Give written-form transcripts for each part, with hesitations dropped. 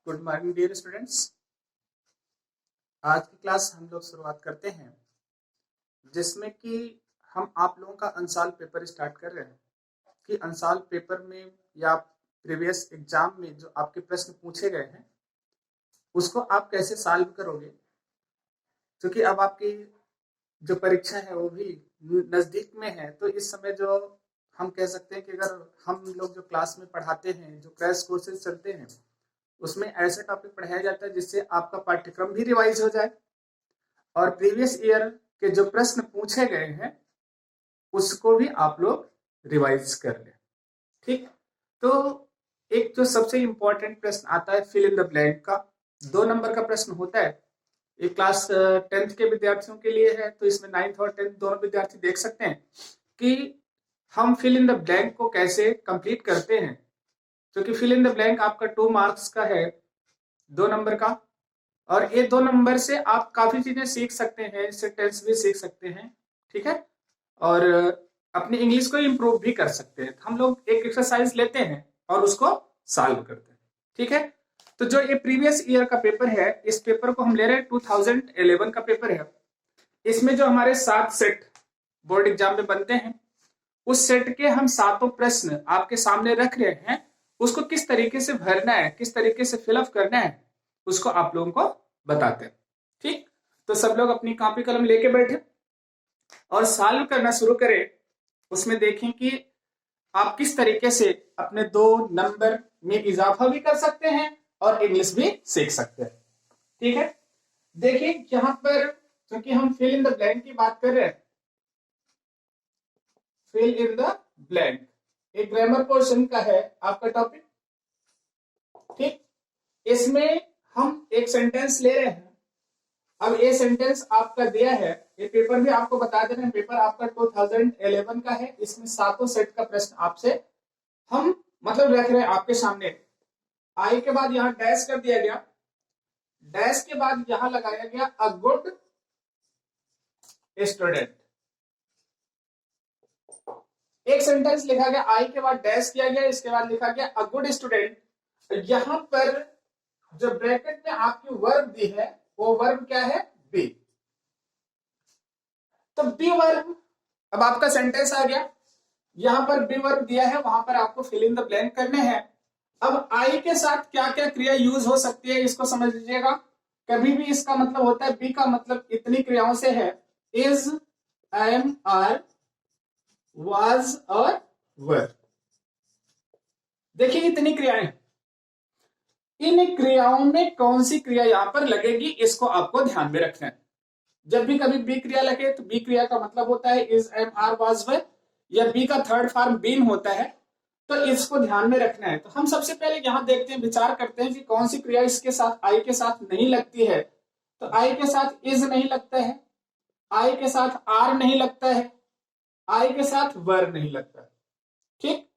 Good morning dear students. आज की class हम लोग शुरुआत करते हैं जिसमें कि हम आप लोगों का अनसाल पेपर स्टार्ट कर रहे हैं कि अनसाल पेपर में या प्रीवियस एग्जाम में जो आपके प्रश्न पूछे गए हैं उसको आप कैसे सॉल्व करोगे, क्योंकि अब आपकी जो परीक्षा है वो भी नज़दीक में है। तो इस समय जो हम कह सकते हैं कि अगर हम लोग जो क्लास में पढ़ाते हैं, जो क्रैश कोर्सेज चलते हैं, उसमें ऐसे टॉपिक पढ़ाया जाता है जिससे आपका पाठ्यक्रम भी रिवाइज हो जाए और प्रीवियस ईयर के जो प्रश्न पूछे गए हैं उसको भी आप लोग रिवाइज कर लें। ठीक, तो एक जो सबसे इंपॉर्टेंट प्रश्न आता है फिल इन द ब्लैंक का, 2 नंबर का प्रश्न होता है। ये क्लास 10th के विद्यार्थियों के लिए है, तो इसमें 9th और 10th दोनों विद्यार्थी देख सकते हैं कि हम फिल इन द ब्लैंक को कैसे कंप्लीट करते हैं। क्योंकि फिल इन द ब्लैंक आपका 2 मार्क्स का है, 2 नंबर का, और ये 2 नंबर से आप काफी चीजें सीख सकते हैं, इससे टेंस भी सीख सकते हैं। ठीक है, और अपनी इंग्लिश को इम्प्रूव भी कर सकते हैं। हम लोग एक एक्सरसाइज लेते हैं और उसको सॉल्व करते हैं। ठीक है, तो जो ये प्रीवियस ईयर का पेपर है, इस पेपर को हम ले रहे हैं 2011 का पेपर है। इसमें जो हमारे 7 सेट बोर्ड एग्जाम में बनते हैं, उस सेट के हम 7 प्रश्न आपके सामने रख रहे हैं। उसको किस तरीके से भरना है, किस तरीके से फिलअप करना है, उसको आप लोगों को बताते हैं। ठीक, तो सब लोग अपनी कॉपी कलम लेके बैठे और सॉल्व करना शुरू करें। उसमें देखें कि आप किस तरीके से अपने 2 नंबर में इजाफा भी कर सकते हैं और इंग्लिश भी सीख सकते हैं। ठीक है, देखिए यहां पर क्योंकि हम फिल इन द ब्लैंक की बात कर रहे हैं, फिल इन द ब्लैंक एक ग्रामर पोर्शन का है आपका टॉपिक। ठीक, इसमें हम एक सेंटेंस ले रहे हैं। अब ये सेंटेंस आपका दिया है, ये पेपर भी आपको बता दे रहे हैं, पेपर आपका 2011 का है। इसमें 7 सेट का प्रश्न आपसे हम मतलब रख रहे हैं आपके सामने। आई के बाद यहां डैश कर दिया गया, डैश के बाद यहां लगाया गया अ गुड स्टूडेंट। एक सेंटेंस लिखा गया, आई के बाद डैश किया गया, इसके बाद लिखा गया अ गुड स्टूडेंट। यहां पर जो ब्रैकेट में आपकी वर्ब दी है वो वर्ब क्या है? बी। तो बी वर्ब, अब आपका सेंटेंस आ गया, यहां पर बी वर्ब दिया है, वहां पर आपको फिल इन द ब्लैंक करने हैं। अब आई के साथ क्या क्या क्रिया यूज हो सकती है इसको समझ लीजिएगा। कभी भी इसका मतलब होता है, बी का मतलब इतनी क्रियाओं से है, इज, एम, आर, वाज और वर। देखिए इतनी क्रियाएं, इन क्रियाओं में कौन सी क्रिया यहां पर लगेगी इसको आपको ध्यान में रखना है। जब भी कभी बी क्रिया लगे तो बी क्रिया का मतलब होता है इज, एम, आर, वाज, वर, या बी का थर्ड फॉर्म बीन होता है। तो इसको ध्यान में रखना है। तो हम सबसे पहले यहां देखते हैं, विचार करते हैं कि कौन सी क्रिया इसके साथ आई के साथ नहीं लगती है। तो आई के साथ इज नहीं लगता है, आई के साथ आर नहीं लगता है, आई के साथ वर नहीं लगता है। ठीक,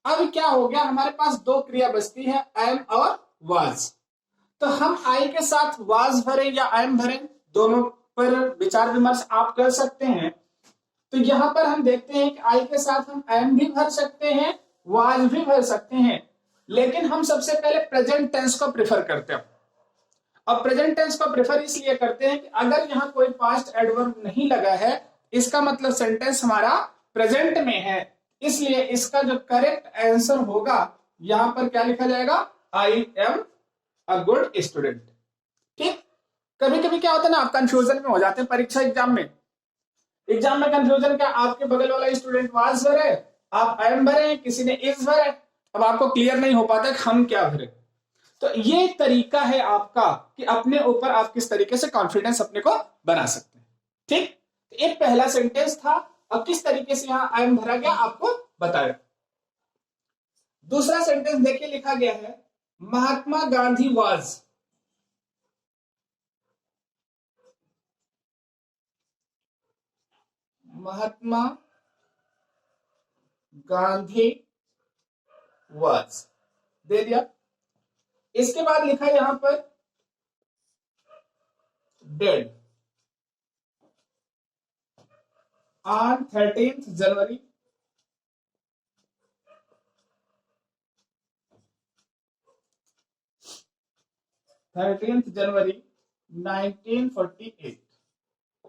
अब क्या हो गया, हमारे पास 2 क्रिया बचती है, एम और वाज। तो हम आई के साथ वाज भरें या एम भरें, दोनों पर विचार विमर्श आप कर सकते हैं। तो यहां पर हम देखते हैं कि आई के साथ हम एम भी भर सकते हैं, वाज भी भर सकते हैं, लेकिन हम सबसे पहले प्रेजेंट टेंस को प्रेफर करते हैं। अब प्रेजेंट टेंस को प्रेफर इसलिए करते हैं कि अगर यहां कोई पास्ट एडवर्ब नहीं लगा है, इसका मतलब सेंटेंस हमारा प्रेजेंट में है, इसलिए इसका जो करेक्ट आंसर होगा यहां पर क्या लिखा जाएगा? I am a good student. ठीक, कभी कभी क्या होता है ना, आप कंफ्यूजन में हो जाते हैं परीक्षा एग्जाम में। एग्जाम में कंफ्यूजन क्या, आपके बगल वाला स्टूडेंट वाज भरे, आप एम भरे, किसी ने इज भरे, अब आपको क्लियर नहीं हो पाता कि हम क्या भरे। तो ये तरीका है आपका कि अपने ऊपर आप किस तरीके से कॉन्फिडेंस अपने को बना सकते हैं। ठीक, तो एक पहला सेंटेंस था। अब किस तरीके से यहां एम भरा गया आपको बताया। दूसरा सेंटेंस देखिए, लिखा गया है महात्मा गांधी वाज, महात्मा गांधी वाज दे दिया। इसके बाद लिखा यहां पर डेड ऑन 13th जनवरी। 13 जनवरी 1948,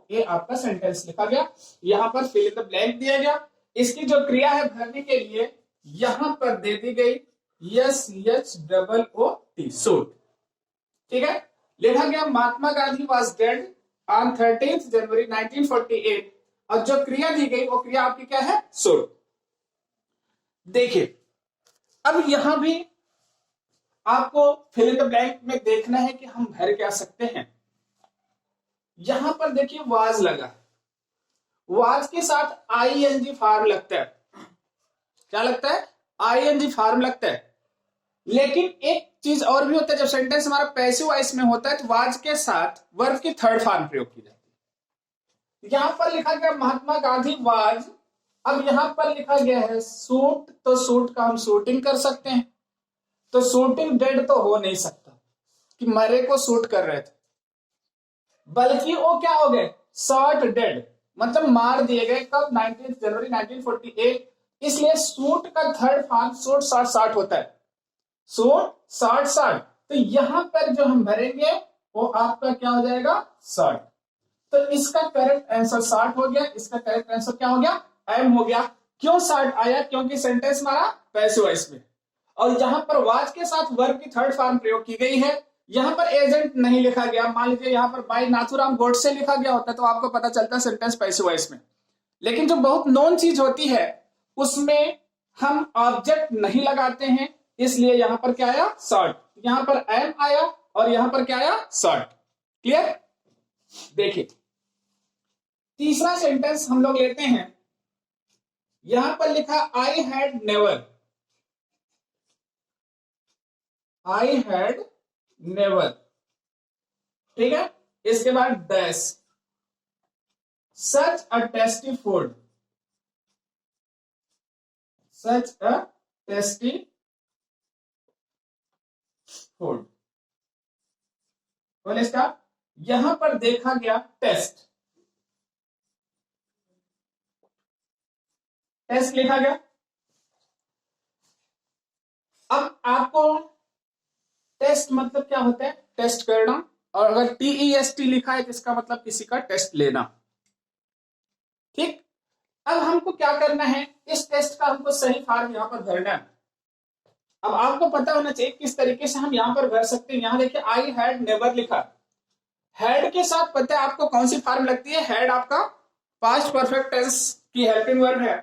ये आपका सेंटेंस लिखा गया। यहां पर फिल इन द ब्लैंक दिया गया। इसकी जो क्रिया है भरने के लिए यहां पर दे दी गई SHOOT, सूट। ठीक है, लिखा गया Mahatma Gandhi was dead on 13 जनवरी 1948, और जो क्रिया दी गई वो क्रिया आपकी क्या है, सूट। देखिए अब यहां भी आपको फिल इन द ब्लैंक में देखना है कि हम भर क्या सकते हैं। यहां पर देखिए वाज लगा, वाज के साथ आईएनजी फॉर्म लगता है। क्या लगता है, आईएनजी फॉर्म लगता है। लेकिन एक चीज और भी होता है, जब सेंटेंस हमारा पैसिव वॉइस में होता है तो वाज के साथ वर्ब की थर्ड फॉर्म प्रयोग की जाती है। यहां पर लिखा गया महात्मा गांधी वाज, अब यहां पर लिखा गया है शूट, तो शूट का हम शूटिंग कर सकते हैं। तो शूटिंग डेड तो हो नहीं सकता कि मरे को शूट कर रहे थे, बल्कि वो क्या हो गए, शॉट डेड, मतलब मार दिए गए। कब, 19 जनवरी 1948। इसलिए शूट का third form shoot shot shot होता है, शूट शॉट शॉट। तो यहां पर जो हम भरेंगे वो आपका क्या हो जाएगा, शॉट। तो इसका करेक्ट आंसर शॉट हो गया, इसका करेक्ट आंसर क्या हो गया, एम हो गया। क्यों शॉट आया, क्योंकि सेंटेंस हमारा पैसिव वॉइस में, और यहां पर वाज के साथ वर्ब की थर्ड फॉर्म प्रयोग की गई है। यहां पर एजेंट नहीं लिखा गया, मान लीजिए यहां पर बाई नाथुराम गोडसे लिखा गया होता तो आपको पता चलता सेंटेंस पैसिव वॉइस में। लेकिन जो बहुत नॉन चीज होती है उसमें हम ऑब्जेक्ट नहीं लगाते हैं, इसलिए यहां पर क्या आया, शॉर्ट। यहां पर एम आया और यहां पर क्या आया, शॉर्ट। क्लियर। देखिए तीसरा सेंटेंस हम लोग लेते हैं। यहां पर लिखा I had never, I had never, ठीक है। इसके बाद डैश, सच अ टेस्टी फूड, सच अ टेस्टी फूड, बोले इसका। यहां पर देखा गया टेस्ट, टेस्ट लिखा गया। अब आपको टेस्ट मतलब क्या होता है, टेस्ट करना, और अगर TEST लिखा है तो इसका मतलब किसी का टेस्ट लेना। ठीक, अब हमको क्या करना है, इस टेस्ट का हमको सही फॉर्म यहां पर भरना है। अब आपको पता होना चाहिए किस तरीके से हम यहां पर भर सकते हैं। यहां देखिए आई हैड नेवर लिखा, हैड के साथ पता है आपको कौन सी फॉर्म लगती है, हैड आपका पास्ट परफेक्ट टेंस की हेल्पिंग वर्ब है,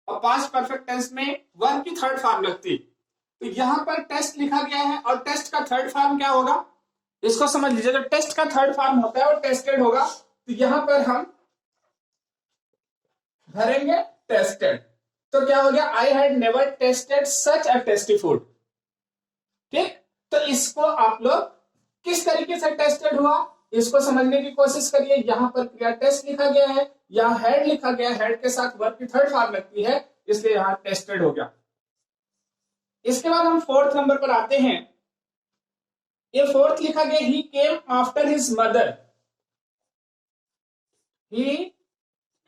और पास्ट परफेक्ट टेंस में वर्ब की थर्ड फॉर्म लगती है। तो यहां पर टेस्ट लिखा गया है, और टेस्ट का थर्ड फॉर्म क्या होगा, इसको समझ लीजिए। जब टेस्ट का थर्ड फॉर्म होता है वो टेस्टेड होगा, तो यहां पर हम भरेंगे टेस्टेड। तो क्या हो गया, I had never tested such a tasty food. ठीक, तो इसको आप लोग किस तरीके से टेस्टेड हुआ इसको समझने की कोशिश करिए। यहां पर क्रिया टेस्ट लिखा गया है, यहां हेड लिखा गया, हेड के साथ वर्ब की थर्ड फॉर्म लगती है, इसलिए यहां टेस्टेड हो गया। इसके बाद हम फोर्थ नंबर पर आते हैं। ये फोर्थ लिखा गया, he came after his mother, he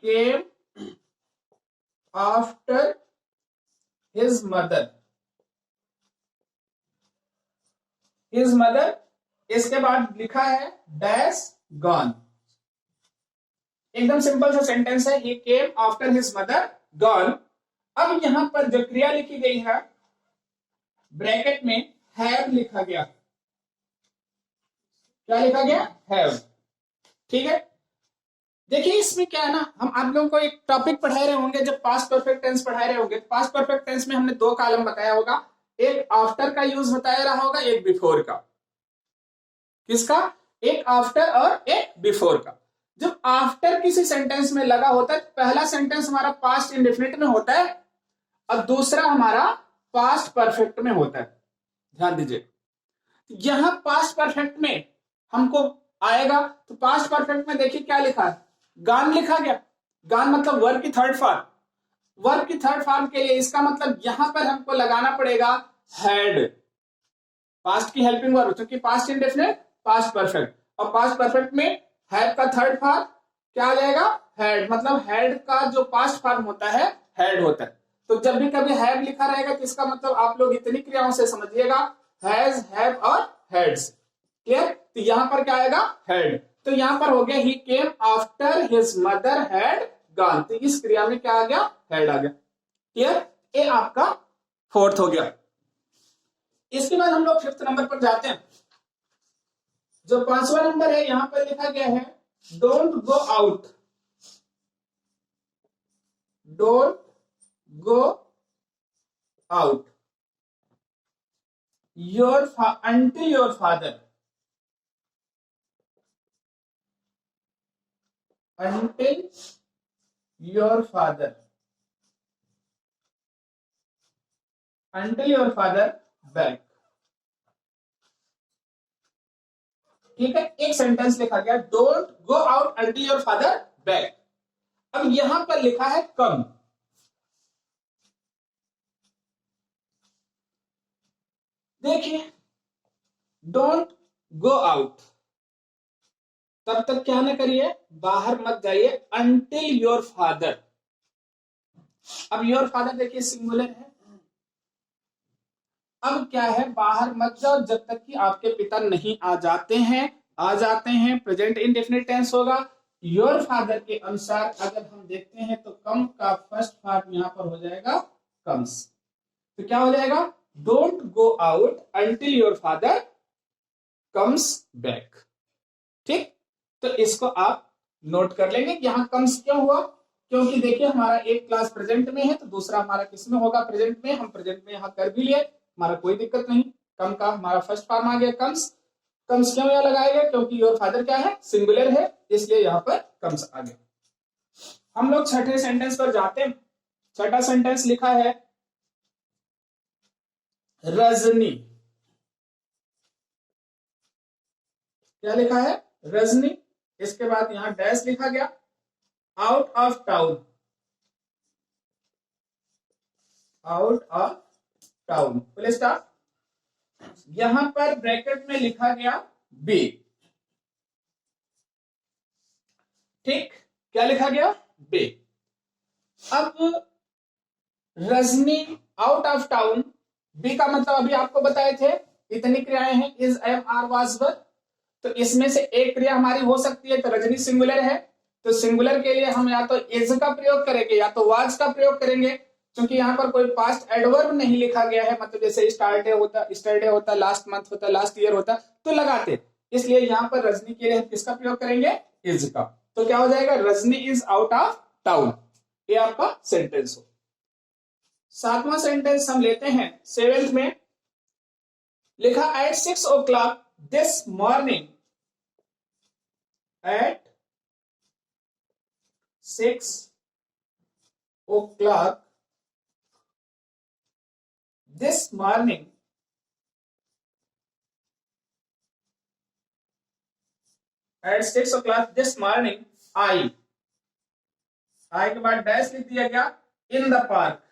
came after his mother, his mother. इसके बाद लिखा है डैश गॉन। एकदम सिंपल सा सेंटेंस है, he came after his mother gone. अब यहां पर जो क्रिया लिखी गई है ब्रैकेट में हैव लिखा गया, क्या लिखा गया, हैव। ठीक है, देखिए इसमें क्या है ना, हम आप लोगों को एक टॉपिक पढ़ा रहे होंगे, जब पास्ट परफेक्ट टेंस पढ़ा रहे होंगे। पास्ट परफेक्ट टेंस में हमने दो कॉलम बताया होगा, एक आफ्टर का यूज बताया रहा होगा, एक बिफोर का। किसका, एक आफ्टर और एक बिफोर का। जब आफ्टर किसी सेंटेंस में लगा होता है, पहला सेंटेंस हमारा पास्ट इंडेफिनिट में होता है और दूसरा हमारा पास्ट परफेक्ट में होता है। ध्यान दीजिए, यहां पास्ट परफेक्ट में हमको आएगा, तो पास्ट परफेक्ट में देखिए क्या लिखा है, गान लिखा गया। गान मतलब वर्ब की थर्ड फॉर्म, वर्ब की थर्ड फॉर्म के लिए इसका मतलब यहां पर हमको लगाना पड़ेगा हैड, पास्ट की हेल्पिंग वर्ब, क्योंकि पास्ट इंडेफिनिट पास्ट परफेक्ट, और पास्ट परफेक्ट में हैड का थर्ड फॉर्म क्या आ जाएगा, हैड। मतलब हैड का जो पास्ट फॉर्म होता है हैड होता है। तो जब भी कभी हैव लिखा रहेगा तो इसका मतलब आप लोग इतनी क्रियाओं से समझिएगा, हैज, हैव और हैड्स। क्लियर? तो यहां पर क्या आएगा? हैड। तो यहां पर हो गया he came after his mother had gone. तो इस क्रिया में क्या आ गया? हैड आ गया। क्लियर? ये आपका फोर्थ हो गया। इसके बाद हम लोग फिफ्थ नंबर पर जाते हैं। जो पांचवा नंबर है यहां पर लिखा गया है don't go out. Don't go out until your father until your father back। ठीक है, एक सेंटेंस लिखा गया don't go out until your father back। अब यहां पर लिखा है कम। देखिए, डोंट गो आउट, तब तक क्या ना करिए, बाहर मत जाइए, अंटिल योर फादर। अब योर फादर देखिए सिंगुलर है। अब क्या है, बाहर मत जाओ जब तक कि आपके पिता नहीं आ जाते हैं। आ जाते हैं प्रेजेंट इंडेफिनिट टेंस होगा। योर फादर के अनुसार अगर हम देखते हैं तो कम का फर्स्ट पार्ट यहां पर हो जाएगा कम्स। तो क्या हो जाएगा? Don't go out until your father comes back. ठीक, तो इसको आप नोट कर लेंगे। यहां कम्स क्यों हुआ? क्योंकि देखिए हमारा एक क्लास प्रेजेंट में है तो दूसरा हमारा किस में होगा? प्रेजेंट में। हम प्रेजेंट में यहां कर भी लिए, हमारा कोई दिक्कत नहीं। कम का हमारा फर्स्ट फॉर्म आ गया कम्स। कम्स क्यों यहां लगाया गया? क्योंकि योर फादर क्या है? सिंगुलर है, इसलिए यहां पर कम्स आ गया। हम लोग छठे सेंटेंस पर जाते हैं। छठा सेंटेंस लिखा है रजनी। क्या लिखा है? रजनी। इसके बाद यहां डैश लिखा गया out of town. Out of town full stop. यहां पर ब्रैकेट में लिखा गया बी। ठीक, क्या लिखा गया? बी। अब Rajni out of town, B का मतलब अभी आपको बताए थे इतनी क्रियाएं हैं is am are was were. तो इसमें से एक क्रिया हमारी हो सकती है, तो रजनी सिंगुलर है तो सिंगुलर के लिए हम या तो इज का प्रयोग करेंगे या तो वाज का प्रयोग करेंगे। क्योंकि यहाँ पर कोई पास्ट एडवर्ब नहीं लिखा गया है, मतलब जैसे स्टार्टे होता, लास्ट मंथ होता, लास्ट ईयर होता तो लगाते। इसलिए यहाँ पर रजनी के लिए हम किसका प्रयोग करेंगे? इज का। तो क्या हो जाएगा? Rajni is out of town. ये आपका सेंटेंस हो। सातवां सेंटेंस हम लेते हैं सेवेंथ में। लिखा at 6 o'clock this morning. At 6 o'clock this morning। At 6 o'clock this morning I के बाद डैश लिख दिया गया in the park.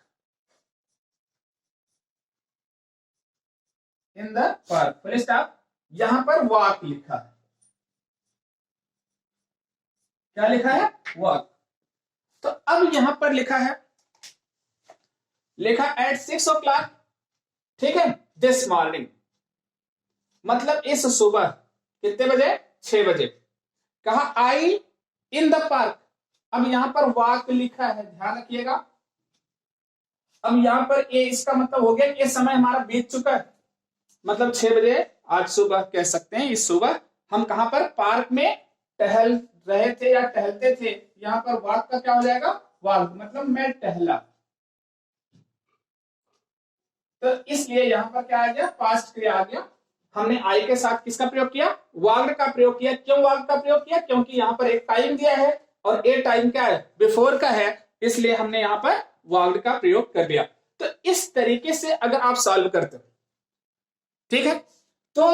In the park full stop. यहां पर वॉक लिखा है। क्या लिखा है? वॉक। तो अब यहां पर लिखा है, लिखा एट 6 o'clock, ठीक है, दिस मॉर्निंग मतलब इस सुबह कितने बजे? 6 बजे। कहा आई इन द पार्क। अब यहां पर वॉक लिखा है, ध्यान रखिएगा। अब यहां पर ये इसका मतलब हो गया कि ये समय हमारा बीत चुका है, मतलब 6 बजे आज सुबह कह सकते हैं। इस सुबह हम कहां पर? पार्क में टहल रहे थे या टहलते थे। यहां पर वॉक का क्या हो जाएगा? वॉक मतलब मैं टहला। तो इसलिए यहां पर क्या आ गया? पास्ट क्रिया आ गया। हमने आई के साथ किसका प्रयोग किया? वॉक्ड का प्रयोग किया। क्यों वॉक्ड का प्रयोग किया? क्योंकि यहां पर एक टाइम दिया है और ये टाइम क्या है? बिफोर का है, इसलिए हमने यहां पर वॉक्ड का प्रयोग कर दिया। तो इस तरीके से अगर आप सॉल्व करते हो, ठीक है, तो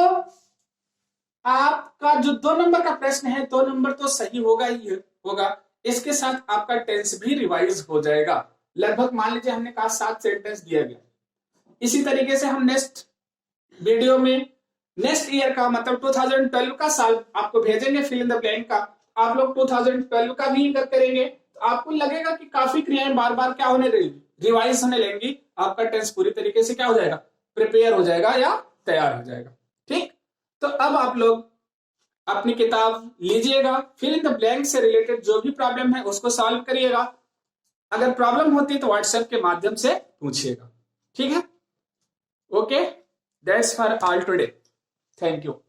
आपका जो 2 नंबर का प्रश्न है 2 नंबर तो सही होगा ही होगा, इसके साथ आपका टेंस भी रिवाइज हो जाएगा। लगभग मान लीजिए हमने कहा 7 सेंटेंस दिया गया। इसी तरीके से हम नेक्स्ट वीडियो में नेक्स्ट ईयर का मतलब 2012 का साल आपको भेजेंगे फिल इन द ब्लैंक का। आप लोग 2012 का भी करेंगे तो आपको लगेगा कि काफी क्रियाएं बार बार क्या होने लगेगी? रिवाइज होने लगेंगी। आपका टेंस पूरी तरीके से क्या हो जाएगा? प्रिपेयर हो जाएगा या तैयार हो जाएगा। ठीक, तो अब आप लोग अपनी किताब लीजिएगा, फिल इन द ब्लैंक से रिलेटेड जो भी प्रॉब्लम है उसको सॉल्व करिएगा। अगर प्रॉब्लम होती है तो व्हाट्सएप के माध्यम से पूछिएगा, ठीक है? Okay, that's for all today, thank you.